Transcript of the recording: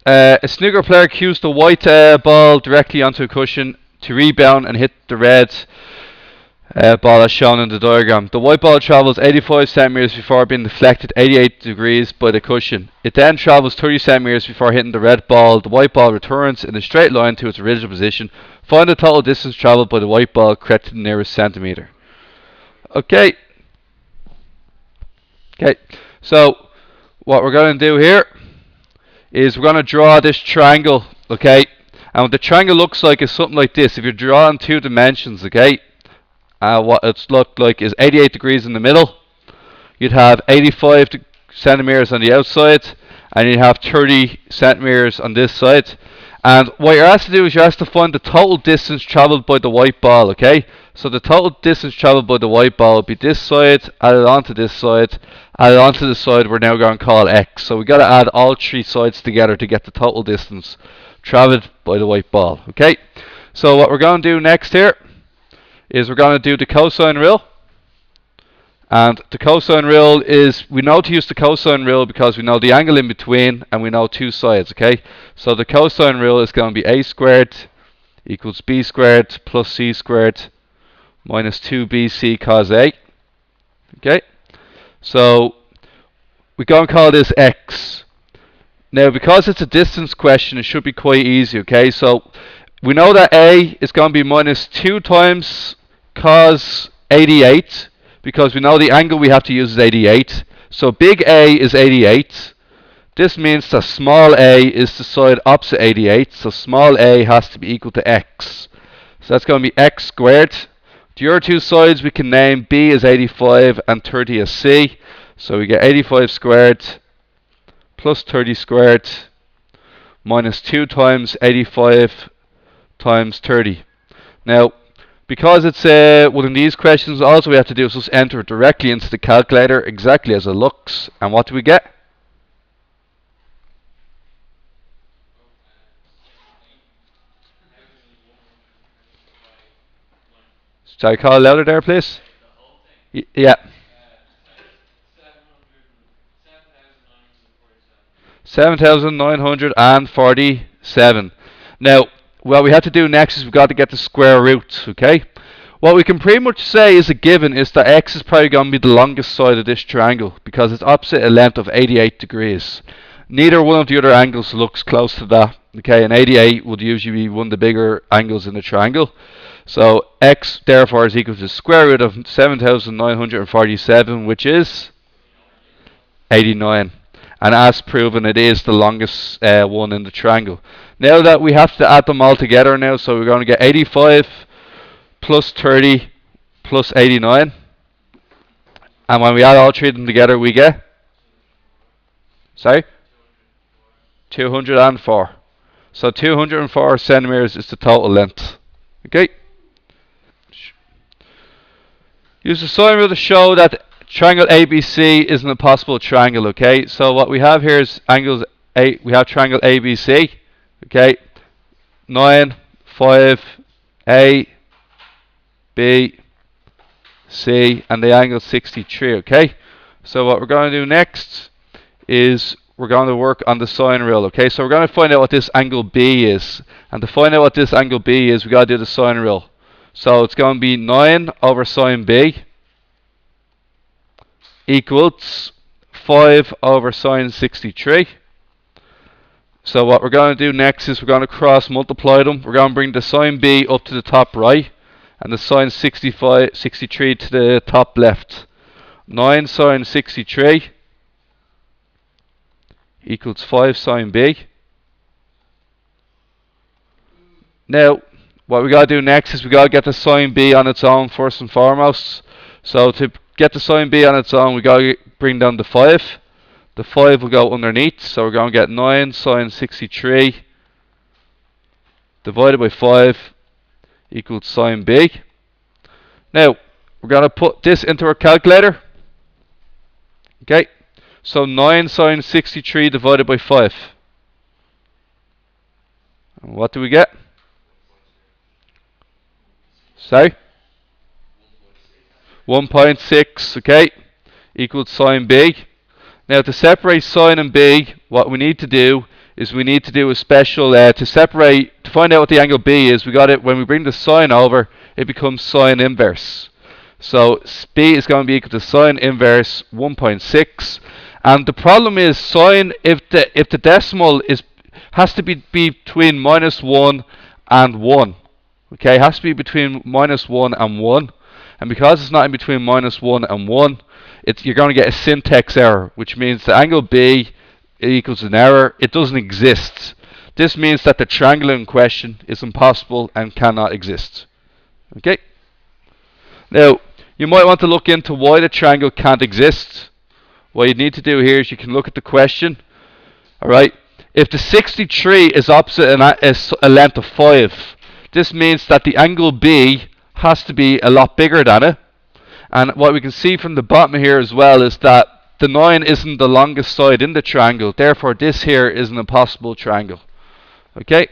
A snooker player cues the white ball directly onto a cushion to rebound and hit the red ball as shown in the diagram. The white ball travels 85 centimeters before being deflected 88 degrees by the cushion. It then travels 30 centimeters before hitting the red ball. The white ball returns in a straight line to its original position. Find the total distance traveled by the white ball correct to the nearest centimeter. Okay. Okay. So what we're going to do here is we're going to draw this triangle. Okay. And what the triangle looks like is something like this. If you're drawing two dimensions, okay, what it's looked like is 88 degrees in the middle. You'd have 85 centimeters on the outside, and you'd have 30 centimeters on this side. And what you're asked to do is you're asked to find the total distance traveled by the white ball, okay? So the total distance traveled by the white ball would be this side, added onto this side, added onto the side we're now going to call x. So we've got to add all three sides together to get the total distance traveled by the white ball, okay? So what we're going to do next here is we're going to do the cosine rule. And the cosine rule is, we know to use the cosine rule because we know the angle in between and we know two sides, okay? So the cosine rule is going to be a squared equals b squared plus c squared minus 2bc cos a. Okay? So we're going to call this x. Now because it's a distance question, it should be quite easy, okay? So we know that a is going to be minus 2 times cos 88 because we know the angle we have to use is 88. So big A is 88. This means that small a is the side opposite 88. So small a has to be equal to x. So that's going to be x squared. The other two sides we can name b as 85 and 30 as c. So we get 85 squared plus 30 squared minus 2 times 85 times 30. Now, because it's one of these questions, all we have to do is just enter it directly into the calculator exactly as it looks. And what do we get? Shall I call it louder there, please? Yeah. 7,947. Now, what we have to do next is we've got to get the square root, okay? What we can pretty much say is a given is that x is probably going to be the longest side of this triangle because it's opposite a length of 88 degrees. Neither one of the other angles looks close to that, okay? And 88 would usually be one of the bigger angles in the triangle. So x therefore is equal to the square root of 7,947, which is 89. And as proven, it is the longest one in the triangle. Now that we have to add them all together now, so we're going to get 85 plus 30 plus 89. And when we add all three of them together, we get, sorry, 204. So 204 centimeters is the total length. Okay. Use the sine rule to show that triangle ABC isn't a possible triangle, okay? So what we have here is we have triangle ABC, okay? 9, 5, A, B, C, and the angle 63, okay? So what we're going to do next is we're going to work on the sine rule, okay? So we're going to find out what this angle B is. And to find out what this angle B is, we got to do the sine rule. So it's going to be 9 over sine B equals 5 over sine 63. So what we're going to do next is we're going to cross multiply them. We're going to bring the sine B up to the top right and the sine 63 to the top left. 9 sine 63 equals 5 sine B. Now, what we got to do next is we got to get the sine B on its own first and foremost. So to get the sine B on its own, we got to bring down the 5. The 5 will go underneath, so we're going to get 9 sine 63 divided by 5 equals sine B. Now, we're going to put this into our calculator. Okay, so 9 sine 63 divided by 5. And what do we get? Sorry? 1.6, okay, equals sine B. Now to separate sine and B, what we need to do is we need to do a special, to find out what the angle B is, we got it, when we bring the sine over, it becomes sine inverse. So B is going to be equal to sine inverse 1.6. And the problem is sine, if the decimal has to be between -1 and 1. Okay, it has to be between -1 and 1. And because it's not in between -1 and 1, you're going to get a syntax error, which means the angle B equals an error. It doesn't exist. This means that the triangle in question is impossible and cannot exist. Okay? Now, you might want to look into why the triangle can't exist. What you need to do here is you can look at the question. Alright? If the 63 is opposite a length of 5, this means that the angle B has to be a lot bigger than it. And what we can see from the bottom here as well is that the 9 isn't the longest side in the triangle. Therefore, this here is an impossible triangle. Okay?